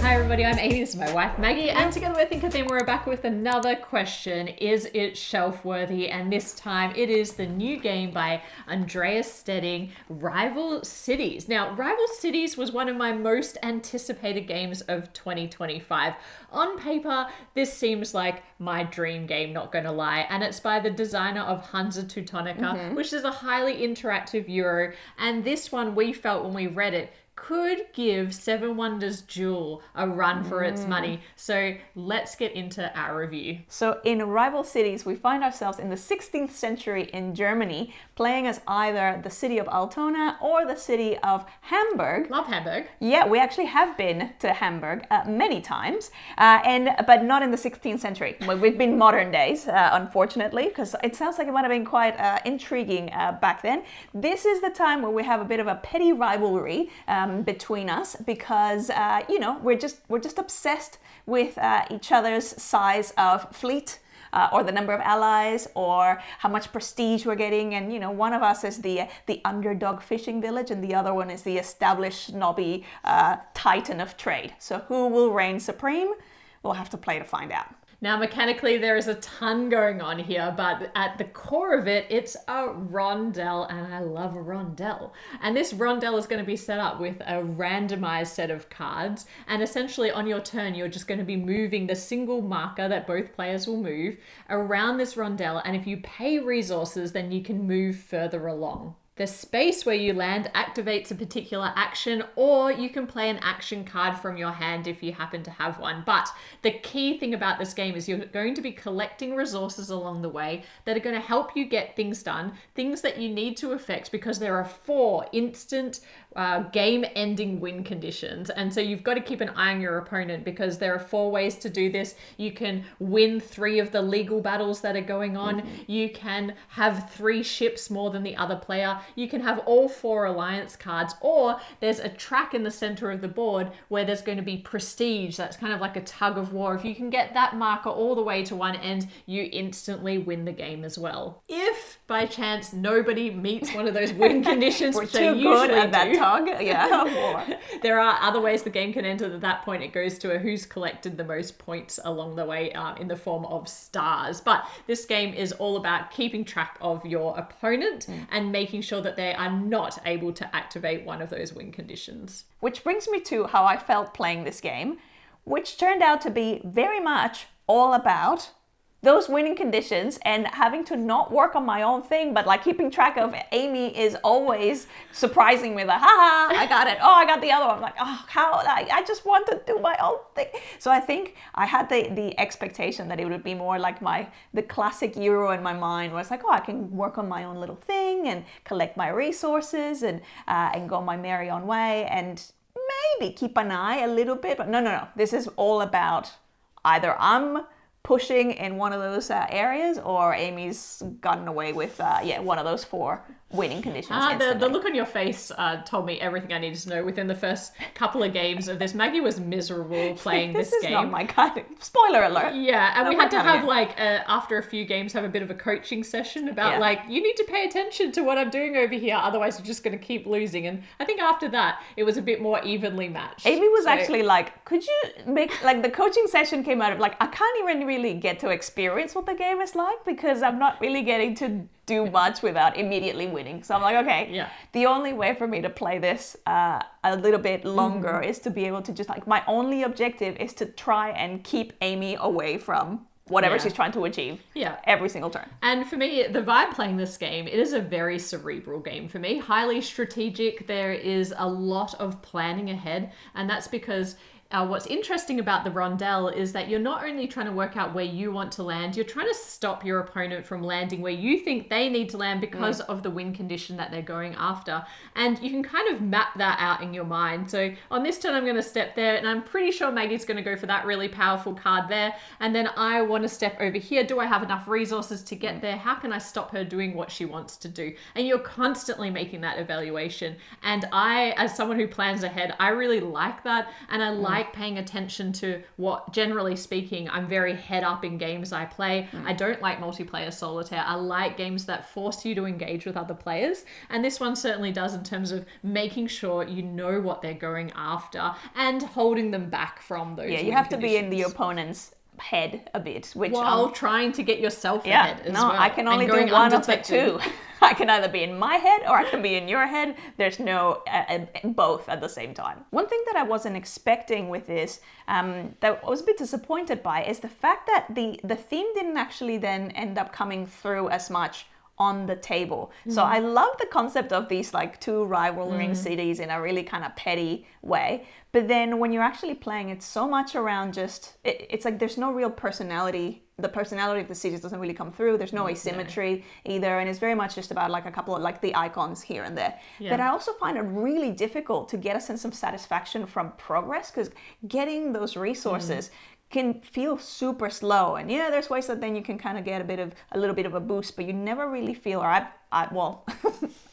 Hi everybody, I'm Amy, this is my wife Maggie, and together with ThinkerThemer we're back with another question. Is it shelf-worthy? And this time it is the new game by Andreas Stedding, Rival Cities. Now, Rival Cities was one of my most anticipated games of 2025. On paper, this seems like my dream game, not gonna lie, and it's by the designer of Hansa Teutonica, which is a highly interactive Euro, and this one we felt when we read it could give Seven Wonders Duel a run for its money. So let's get into our review. So in Rival Cities, we find ourselves in the 16th century in Germany, playing as either the city of Altona or the city of Hamburg. Love Hamburg. Yeah, we actually have been to Hamburg many times, but not in the 16th century. We've been modern days, unfortunately, because it sounds like it might have been quite intriguing back then. This is the time where we have a bit of a petty rivalry between us because we're just obsessed with each other's size of fleet. Or the number of allies, or how much prestige we're getting, and one of us is the underdog fishing village, and the other one is the established snobby titan of trade. So who will reign supreme? We'll have to play to find out. Now, mechanically, there is a ton going on here, but at the core of it, it's a rondel, and I love a rondel. And this rondel is going to be set up with a randomized set of cards, and essentially on your turn, you're just going to be moving the single marker that both players will move around this rondel, and if you pay resources, then you can move further along. The space where you land activates a particular action, or you can play an action card from your hand if you happen to have one. But the key thing about this game is you're going to be collecting resources along the way that are going to help you get things done, things that you need to effect, because there are 4 instant game-ending win conditions. And so you've got to keep an eye on your opponent, because there are 4 ways to do this. You can win 3 of the legal battles that are going on. You can have 3 ships more than the other player. You can have all 4 alliance cards, or there's a track in the center of the board where there's going to be prestige. That's kind of like a tug of war. If you can get that marker all the way to one end, you instantly win the game as well. If by chance nobody meets one of those win conditions, We're which too they usually good at that do, tug. Yeah. there are other ways the game can end. At that point, it goes to a who's collected the most points along the way in the form of stars. But this game is all about keeping track of your opponent and making sure that they are not able to activate one of those win conditions. Which brings me to how I felt playing this game, which turned out to be very much all about those winning conditions and having to not work on my own thing, but like keeping track of Amy is always surprising me, like, haha, I got it. Oh, I got the other one. I'm like, oh, how? I just want to do my own thing. So I think I had the expectation that it would be more like the classic Euro in my mind, where it's like, oh, I can work on my own little thing and collect my resources and go my merry own way and maybe keep an eye a little bit. But no. This is all about either I'm pushing in one of those areas, or Amy's gotten away with one of those 4 winning conditions. The look on your face told me everything I needed to know. Within the first couple of games of this, Maggie was miserable playing this game. This is not my kind of... Spoiler alert. Yeah, and we had to have after a few games, have a bit of a coaching session about you need to pay attention to what I'm doing over here, otherwise you're just going to keep losing. And I think after that, it was a bit more evenly matched. Amy was actually like, could you make, the coaching session came out of I can't even really get to experience what the game is like, because I'm not really getting to do much without immediately winning. So I'm like, okay, the only way for me to play this a little bit longer is to be able to just my only objective is to try and keep Amy away from whatever she's trying to achieve every single turn. And for me, the vibe playing this game, it is a very cerebral game for me, highly strategic. There is a lot of planning ahead, and that's because what's interesting about the rondel is that you're not only trying to work out where you want to land, you're trying to stop your opponent from landing where you think they need to land because of the win condition that they're going after. And you can kind of map that out in your mind. So on this turn, I'm going to step there, and I'm pretty sure Maggie's going to go for that really powerful card there. And then I want to step over here. Do I have enough resources to get there? How can I stop her doing what she wants to do? And you're constantly making that evaluation. And I, as someone who plans ahead, I really like that. And I like like paying attention to what, generally speaking, I'm very head up in games I play. I don't like multiplayer solitaire. I like games that force you to engage with other players. And this one certainly does, in terms of making sure you know what they're going after and holding them back from those. Yeah, you have to be in the opponent's head a bit, which while trying to get yourself ahead as well. I can only do one of the two. I can either be in my head or I can be in your head. There's no both at the same time. One thing that I wasn't expecting with this, that I was a bit disappointed by, is the fact that the theme didn't actually then end up coming through as much on the table. So I love the concept of these like two rivaling cities in a really kind of petty way. But then when you're actually playing, it's so much around just, it's like there's no real personality. The personality of the cities doesn't really come through. There's no asymmetry either. And it's very much just about like a couple of like the icons here and there. Yeah. But I also find it really difficult to get a sense of satisfaction from progress, because getting those resources can feel super slow. And yeah, there's ways that then you can kind of get a little bit of a boost, but you never really feel, or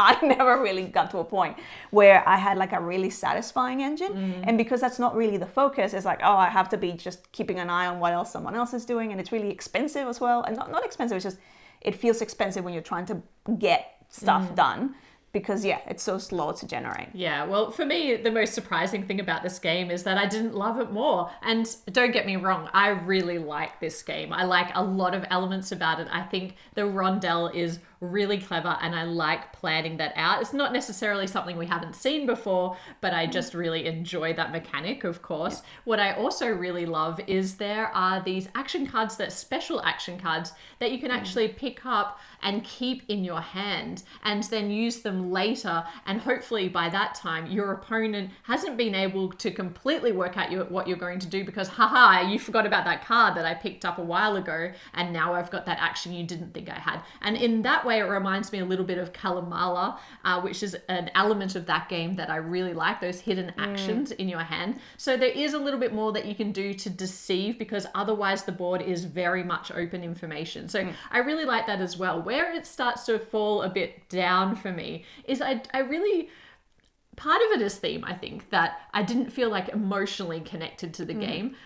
I never really got to a point where I had like a really satisfying engine. And because that's not really the focus, it's like, oh, I have to be just keeping an eye on what else someone else is doing. And it's really expensive as well. And not expensive, it's just, it feels expensive when you're trying to get stuff done. Because, yeah, it's so slow to generate. Yeah, well, for me, the most surprising thing about this game is that I didn't love it more. And don't get me wrong, I really like this game. I like a lot of elements about it. I think the rondel is really clever, and I like planning that out. It's not necessarily something we haven't seen before, but I just really enjoy that mechanic, of course. Yeah. What I also really love is there are these action cards, that special action cards that you can actually pick up and keep in your hand and then use them later. And hopefully by that time, your opponent hasn't been able to completely work out what you're going to do, because haha, you forgot about that card that I picked up a while ago, and now I've got that action you didn't think I had. And in that way, it reminds me a little bit of Kalamala, which is an element of that game that I really like, those hidden actions in your hand. So there is a little bit more that you can do to deceive, because otherwise the board is very much open information. So I really like that as well. Where it starts to fall a bit down for me is I really... Part of it is theme, I think, that I didn't feel like emotionally connected to the game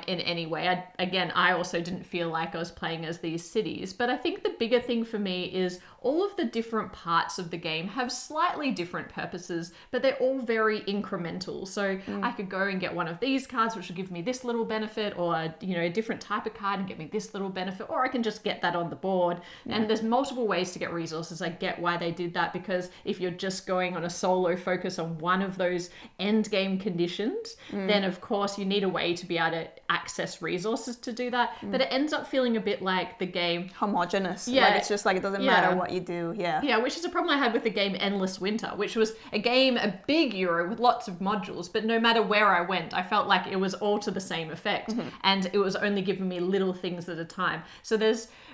in any way. I also didn't feel like I was playing as these cities. But I think the bigger thing for me is all of the different parts of the game have slightly different purposes, but they're all very incremental. So I could go and get one of these cards, which will give me this little benefit, or a different type of card and get me this little benefit, or I can just get that on the board. And there's multiple ways to get resources. I get why they did that, because if you're just going on a solo focus on one of those end game conditions, then of course you need a way to be able to access resources to do that. But it ends up feeling a bit like the game homogenous. Yeah, like it's just like it doesn't matter what you do. Yeah, which is a problem I had with the game Endless Winter, which was a big Euro with lots of modules, but no matter where I went, I felt like it was all to the same effect, and it was only giving me little things at a time. So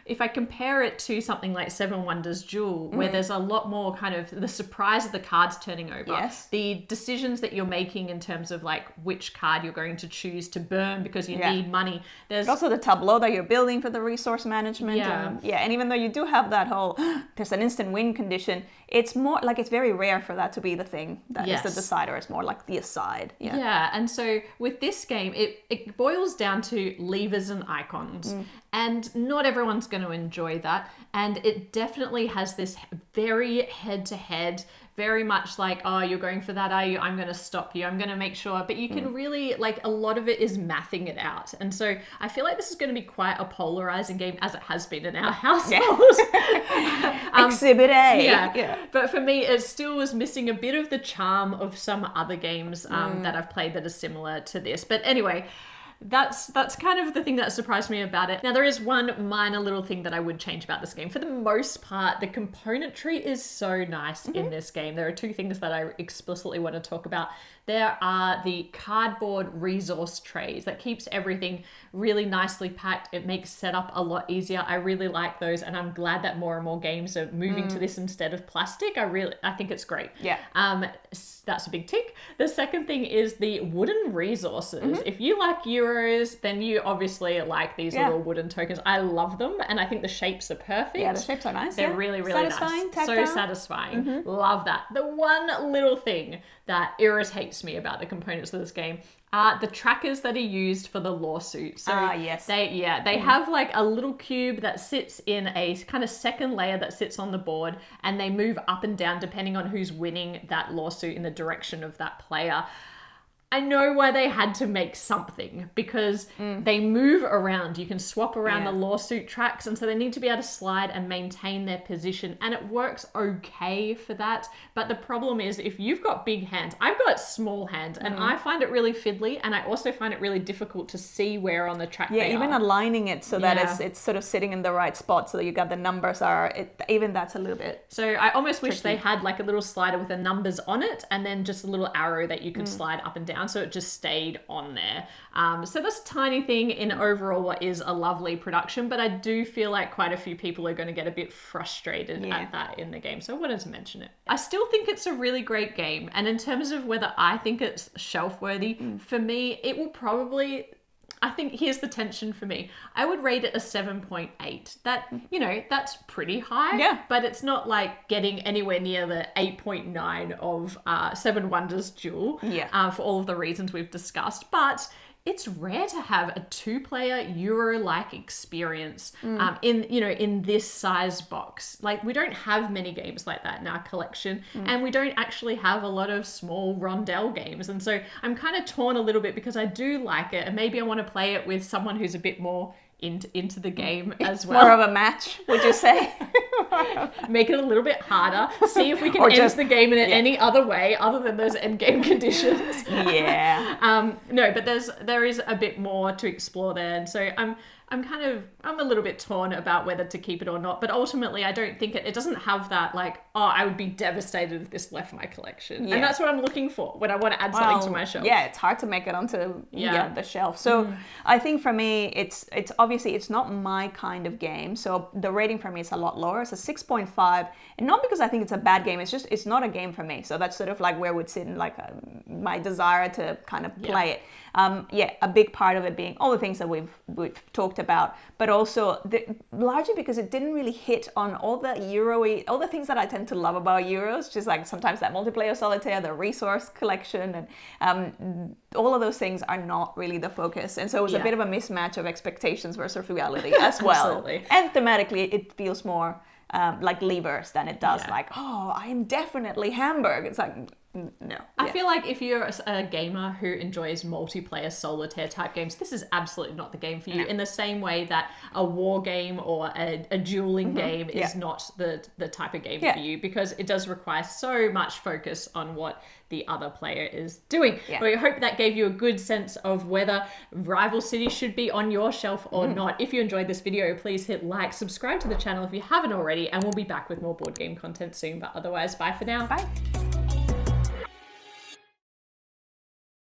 if I compare it to something like Seven Wonders Duel, where there's a lot more kind of the surprise of the cards turning over, the decisions that you're making in terms of like which card you're going to choose to burn because you need money. There's also the tableau that you're building for the resource management. And even though you do have that whole, there's an instant win condition, it's more like it's very rare for that to be the thing that is the decider. It's more like the aside. Yeah, and so with this game, it boils down to levers and icons. And not everyone's going to enjoy that. And it definitely has this very head-to-head, very much like, oh, you're going for that, are you? I'm going to stop you. I'm going to make sure. But you can really, like, a lot of it is mathing it out. And so I feel like this is going to be quite a polarizing game, as it has been in our household. Exhibit A. Yeah. But for me, it still was missing a bit of the charm of some other games that I've played that are similar to this. But anyway... That's kind of the thing that surprised me about it. Now, there is one minor little thing that I would change about this game. For the most part, the componentry is so nice in this game. There are two things that I explicitly want to talk about. There are the cardboard resource trays that keeps everything really nicely packed. It makes setup a lot easier. I really like those, and I'm glad that more and more games are moving to this instead of plastic. I think it's great. Yeah. That's a big tick. The second thing is the wooden resources. If you like Euro Euros, then you obviously like these little wooden tokens. I love them, and I think the shapes are perfect. Yeah, the shapes are nice. They're really, really satisfying, nice. tactile. So satisfying. Love that. The one little thing that irritates me about the components of this game are the trackers that are used for the lawsuit. So yes. they have like a little cube that sits in a kind of second layer that sits on the board, and they move up and down depending on who's winning that lawsuit in the direction of that player. I know why they had to make something, because they move around. You can swap around the lawsuit tracks, and so they need to be able to slide and maintain their position, and it works okay for that. But the problem is, if you've got big hands, I've got small hands, and I find it really fiddly, and I also find it really difficult to see where on the track they even are. aligning it so that it's sort of sitting in the right spot, so that you got the numbers even that's a little bit. So I almost wish they had like a little slider with the numbers on it, and then just a little arrow that you could slide up and down, so it just stayed on there. So that's a tiny thing in overall what is a lovely production, but I do feel like quite a few people are going to get a bit frustrated at that in the game, so I wanted to mention it. I still think it's a really great game, and in terms of whether I think it's shelf worthy, for me it will probably, I think here's the tension for me. I would rate it a 7.8. That, that's pretty high. Yeah. But it's not like getting anywhere near the 8.9 of Seven Wonders Duel. Yeah. For all of the reasons we've discussed. But it's rare to have a 2-player Euro-like experience in this size box. Like, we don't have many games like that in our collection, and we don't actually have a lot of small rondel games. And so I'm kind of torn a little bit, because I do like it, and maybe I want to play it with someone who's a bit more into the game as well. More of a match, would you say? Make it a little bit harder. See if we can end the game in any other way other than those end game conditions. Yeah. No, but there is a bit more to explore there, and so I'm a little bit torn about whether to keep it or not. But ultimately, I don't think it doesn't have that like, oh, I would be devastated if this left my collection, and that's what I'm looking for when I want to add something to my shelf. Yeah, it's hard to make it onto the shelf. So I think for me, it's obviously it's not my kind of game. So the rating for me is a lot lower. It's a 6.5, and not because I think it's a bad game. It's just it's not a game for me. So that's sort of like where it would sit in like my desire to kind of play it. A big part of it being all the things that we've talked about, but also largely because it didn't really hit on all the all the things that I tend to love about Euros, just like sometimes that multiplayer solitaire, the resource collection, and all of those things are not really the focus. And so it was a bit of a mismatch of expectations versus reality as well. Absolutely. And thematically, it feels more like levers than it does like, oh, I am definitely Hamburg. It's like, no. I feel like if you're a gamer who enjoys multiplayer solitaire type games, this is absolutely not the game for you, in the same way that a war game or a dueling game is not the type of game for you, because it does require so much focus on what the other player is doing. But we hope that gave you a good sense of whether Rival City should be on your shelf or not. If you enjoyed this video, please hit like, subscribe to the channel if you haven't already, and we'll be back with more board game content soon. But otherwise, bye for now. Bye.